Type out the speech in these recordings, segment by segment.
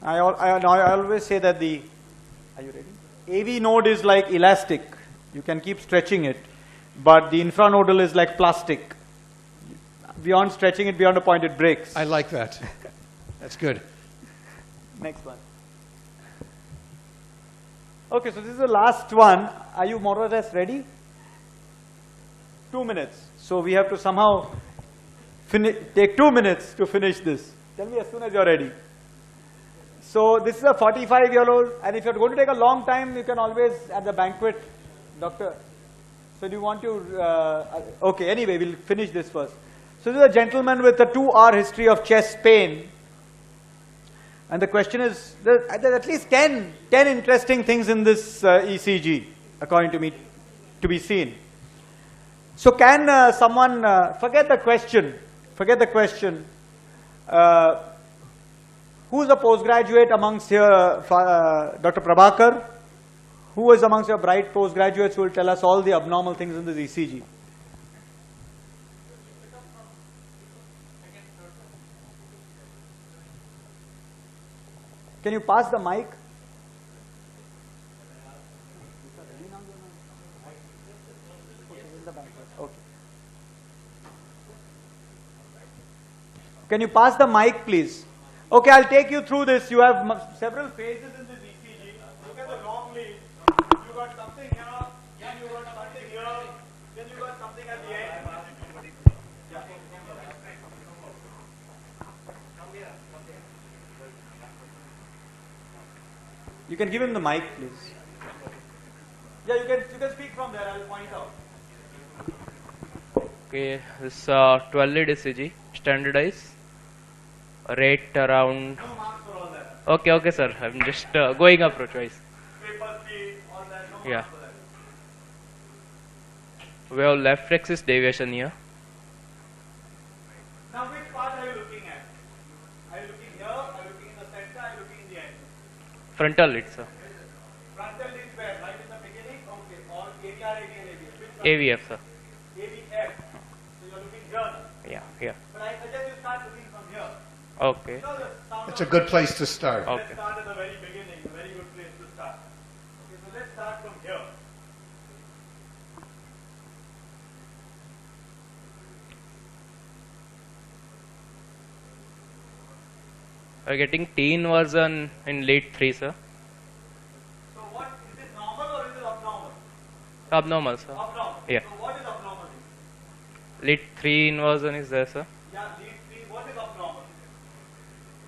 I always say that the, are you ready? AV node is like elastic. You can keep stretching it. But the infranodal is like plastic. Beyond stretching it beyond a point, it breaks. I like that. That's good. Next one. Okay, so this is the last one. Are you more or less ready? 2 minutes. So we have to somehow take 2 minutes to finish this. Tell me as soon as you're ready. So this is a 45-year-old, and if you're going to take a long time, you can always at the banquet, doctor. So do you want to, okay, anyway, we'll finish this first. So this is a gentleman with a 2-hour history of chest pain. And the question is, there are at least 10 interesting things in this ECG, according to me, to be seen. So can someone, forget the question, who's a postgraduate amongst here, Dr. Prabhakar? Who is amongst your bright postgraduates who will tell us all the abnormal things in this ECG? Can you pass the mic? Okay. Can you pass the mic, please? Okay, I'll take you through this. You have several phases in this ECG. Look at the long lead. You got something here, then you got something here, then you got something at the end. Yeah. You can give him the mic, please. Yeah, you can speak from there. I'll point out. Okay, this 12 lead ECG, standardized, rate around. No marks for all that. Okay, sir. I'm just going approach wise. Paper speed, all that. No marks Yeah. for that. We have left axis deviation here. Now, which part are you looking at? Are you looking here? Are you looking in the center? Are you looking in the end? Frontal lead, sir. Frontal is where? Right in the beginning? Okay. Or AVR, AVL, AVF? Which one? AVF, sir. AVF. So you're looking here. Yeah. But I suggest you start looking from here. Okay. You know the sound It's of a good place to start. Okay. Let's start at the very beginning. A very good place to start. Okay, so let's start from here. We're getting T inversion in lead 3, sir. So what, is this normal or is it abnormal? Abnormal, sir. Abnormal. Yeah. So what is abnormal? Lead 3 inversion is there, sir. Yeah, lead 3, what is abnormal?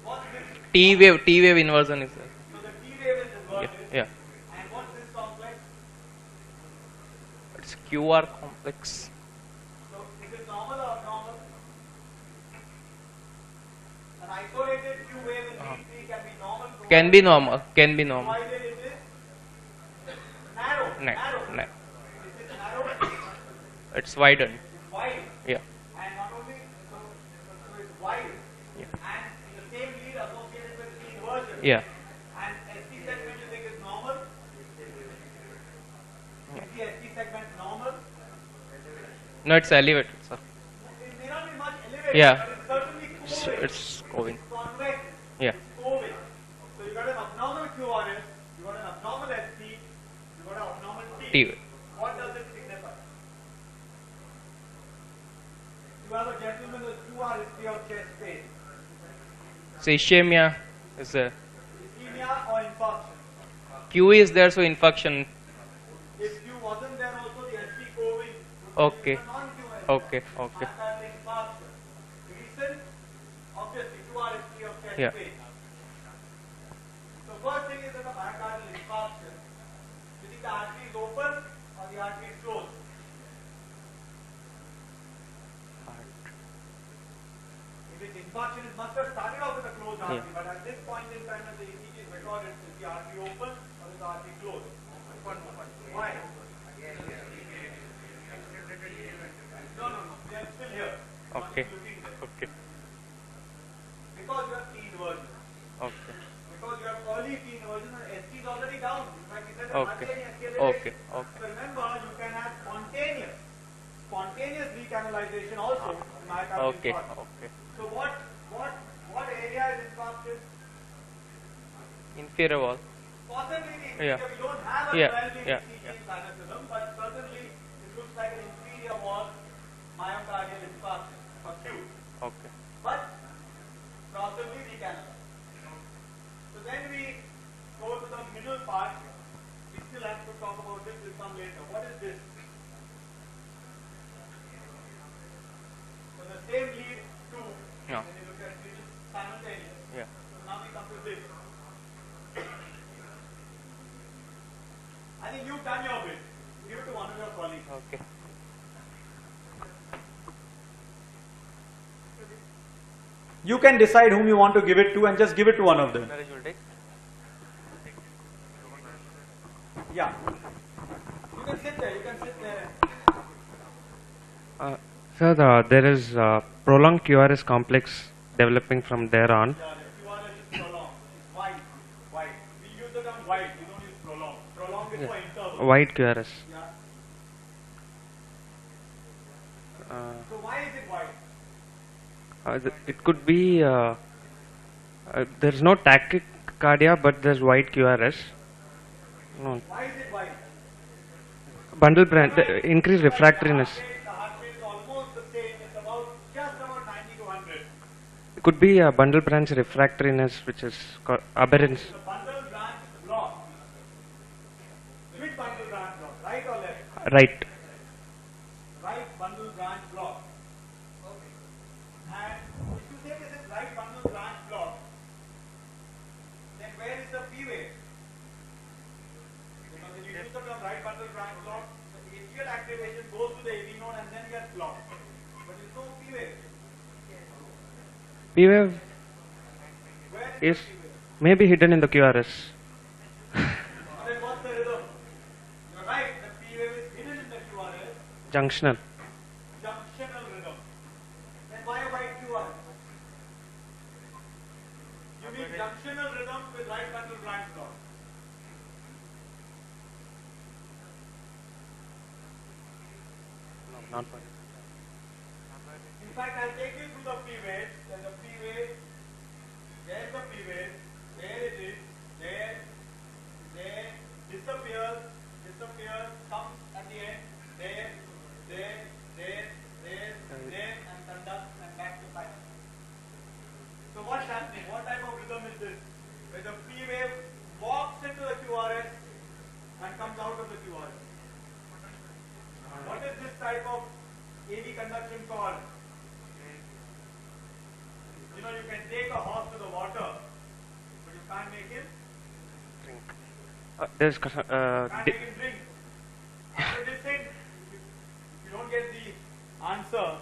What's this? T wave inversion is there. So the T wave is inverted. Yeah. And what's this complex? It's QR complex. So is it normal or abnormal? An isolated Q wave in lead 3 can be normal. Can be normal. Can be normal. Provided it is narrow. Narrow. No. Is it narrow? It's widened. It's wide. Yeah. And not only, so it's wide. Yeah. And in the same lead associated with the inversion. Yeah. And ST segment you think is normal? Is the ST segment normal? No, it's elevated, sir. It may not be much elevated, Yeah. but it's certainly coving. It's going. It's convex. Yeah. It's coving. So you got an abnormal QRS, you got an abnormal ST, you got an abnormal T. T wave. What does it signify? You have a gentleman with 2-hour history of chest pain. So ischemia is there. Ischemia or infarction? Q is there, so infarction. If Q wasn't there also, the ST coving would Okay. be a non-Q Okay. myocardial infarction. Reason? Obviously, 2-hour history of chest Yeah. pain. So first thing is that a myocardial infarction. You think the artery is open or the artery is closed? If it's infarction, it must have started off with a closed artery, Yeah. but at this point in time when the ECG is recorded, is the artery open or is the artery closed? Why? No, they are still here. Okay. Not looking there. Okay. Because you have T inversion. Okay. Because you have early T inversion and ST is already down. In fact, he said that Okay. hardly any acceleration. Okay. Okay. So remember, you can have spontaneous recanalization also in myocardial Okay. infarction. Okay. So what area is infarcted? Inferior wall. Possibly the Yeah. we don't have a Yeah, 12 lead yeah, CT sinus rhythm, but certainly it looks like an inferior wall myocardial infarction, acute. Okay. But possibly we can. So then we go to the middle part. We still have to talk about this, will come later. What is this? So the same lead two. Yeah. When you look at it, it's simultaneous. Yeah. So now we come to this. I think you've done your bit. Give it to one of your colleagues. Okay. You can decide whom you want to give it to and just give it to one of them. Naresh will take. Yeah. You can sit there. You can sit there. Sir, there is prolonged QRS complex developing from there on. Yeah, the QRS is prolonged. It's wide. Wide. We use the term wide. We don't use prolonged. Prolonged is for interval. Wide QRS. Yeah. So why is it wide? It could be, there's no tachycardia, but there's wide QRS. No. Why is it wide? Bundle branch, increased refractoriness. The heart rate is almost the same. It's about just about 90 to 100. It could be a bundle branch refractoriness, which is aberrance. The bundle branch block. Which bundle branch block? Right or left? Right. Right bundle branch block. Okay. And if you say this is right bundle branch block, then where is the P wave? Because when you use the term right bundle branch block, the atrial activation goes to the AV node and then gets blocked. But there is no P wave. P wave Where is is the P wave? maybe hidden in the QRS. Then what's the rhythm? You're right, the P wave is hidden in the QRS. Junctional. Junctional rhythm. Then why a white QRS? You mean junctional rhythm with right bundle branch block. Not In fact, I'll take you through the P wave. There's a P wave. There's the P wave. There it is. There. Disappears. Comes at the end. There. And conducts and back to silence. So what's happening? What type of rhythm is this? Where the P wave walks into the QRS and comes out of the QRS. What is this type of AV conduction called? You know, you can take a horse to the water, but you can't make him. there's Can't make him drink. After this thing, if you don't get the answer,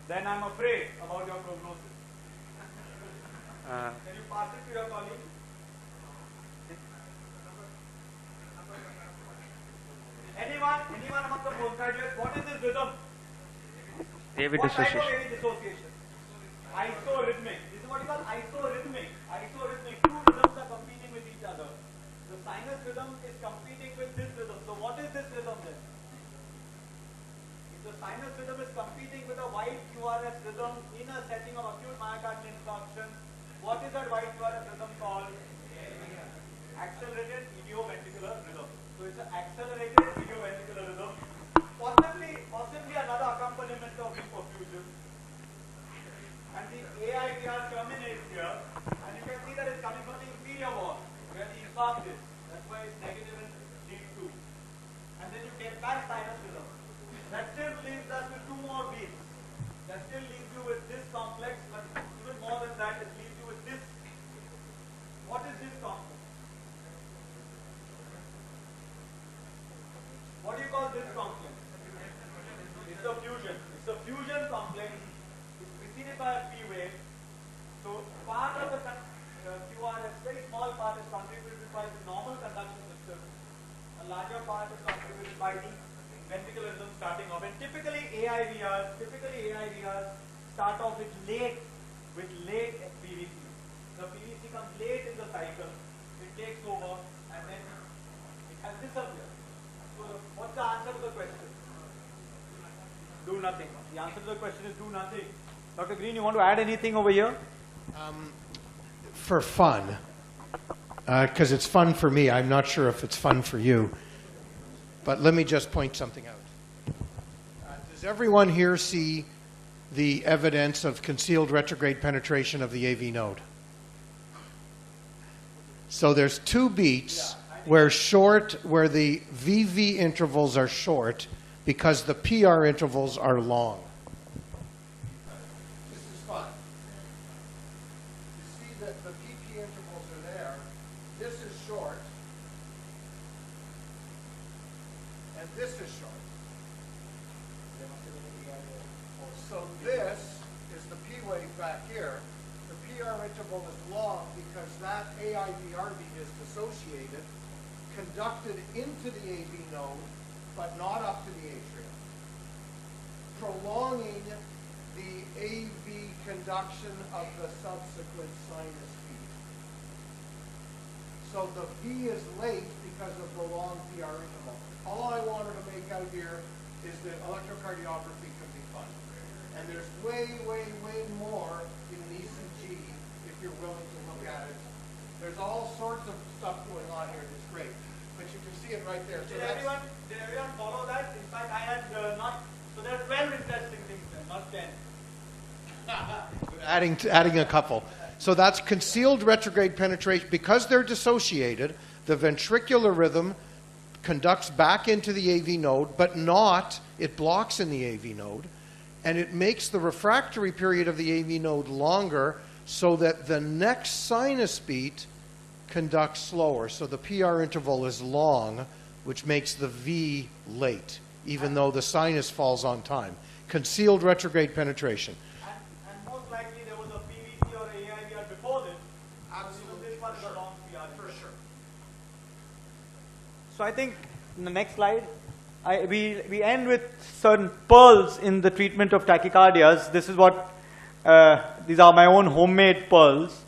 then I'm afraid about your prognosis. Can you pass it to your colleague? Anyone among the postgraduates, what is this rhythm? AV What type of dissociation. AV dissociation? Isorhythmic. This is what you call isorhythmic. Isorhythmic. Two rhythms are competing with each other. The sinus rhythm is competing with this rhythm. So what is this rhythm then? If the sinus rhythm is competing with a wide QRS rhythm in a setting of acute myocardial infarction, what is that wide QRS rhythm called? Accelerated idioventricular rhythm. So it's an accelerated idioventricular rhythm. Possibly another accompaniment of reperfusion. And the AIVR terminates here, and you can see that it's coming from the inferior wall, where the infarct is. That's why it's negative in lead 2. And then you get back sinus rhythm. That still leaves us with two more beats. That still leaves you with this complex, but even more than that, it leaves you with this. What is this complex? What do you call this complex? It's a fusion. It's a fusion complex. It's preceded by a P wave. So part of the QRS, very small part is contributed by the normal conduction system. A larger part is contributed by the ventricular rhythm starting off. And typically AIVRs start off with late PVC. The PVC comes late in the cycle. It takes over and then it has disappeared. So what's the answer to the question? Do nothing. The answer to the question is do nothing. Dr. Green, you want to add anything over here? For fun, because it's fun for me. I'm not sure if it's fun for you. But let me just point something out. Does everyone here see the evidence of concealed retrograde penetration of the AV node? So there's two beats where the VV intervals are short because the PR intervals are long. This is fun. You see that the PP intervals are there. This is short. And this is short. So this is the P wave back here. The PR interval is long because that AIVR beat is dissociated, conducted into the AV node, but not up to the atrium, prolonging the AV conduction of the subsequent sinus feed. So the V is late because of the long PR interval. All I wanted to make out here is that electrocardiography can be fun. And there's way, way, way more in an ECG if you're willing to look at it. There's all sorts of stuff going on here that's great. But you can see it right there. So Did everyone follow that? In fact, I had not. So there are 12 interesting things then, not 10. Adding a couple. So that's concealed retrograde penetration. Because they're dissociated, the ventricular rhythm conducts back into the AV node, but not, it blocks in the AV node, and it makes the refractory period of the AV node longer so that the next sinus beat conducts slower. So the PR interval is long, which makes the V late, even though the sinus falls on time. Concealed retrograde penetration. And most likely there was a PVT or AIVR before this. Absolutely. So this one is a long PR. For sure. So I think in the next slide, we end with certain pearls in the treatment of tachycardias. This is what, these are my own homemade pearls.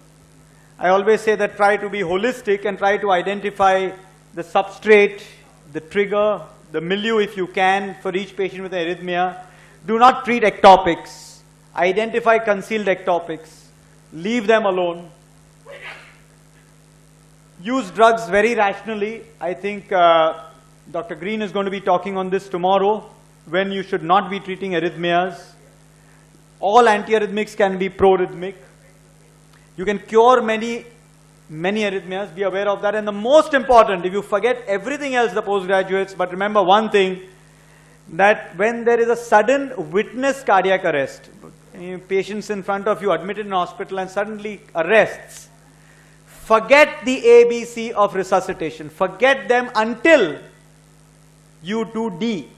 I always say that try to be holistic and try to identify the substrate, the trigger, the milieu if you can for each patient with arrhythmia. Do not treat ectopics. Identify concealed ectopics. Leave them alone. Use drugs very rationally. I think Dr. Green is going to be talking on this tomorrow, when you should not be treating arrhythmias. All antiarrhythmics can be pro-rhythmic. You can cure many arrhythmias, be aware of that. And the most important, if you forget everything else, the postgraduates, but remember one thing, that when there is a sudden witness cardiac arrest, patients in front of you admitted in hospital and suddenly arrests, forget the ABC of resuscitation. Forget them until you do D.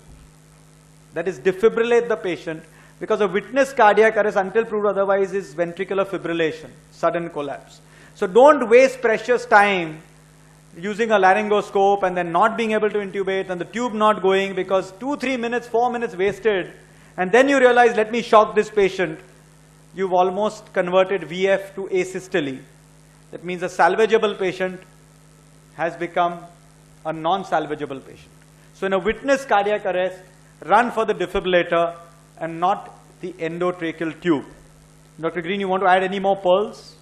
That is, defibrillate the patient, because a witness cardiac arrest, until proved otherwise, is ventricular fibrillation, sudden collapse. So don't waste precious time using a laryngoscope and then not being able to intubate and the tube not going because 2-3 minutes, 4 minutes wasted, and then you realize, let me shock this patient. You've almost converted VF to asystole. That means a salvageable patient has become a non-salvageable patient. So in a witness cardiac arrest, run for the defibrillator and not the endotracheal tube. Dr. Green, you want to add any more pearls?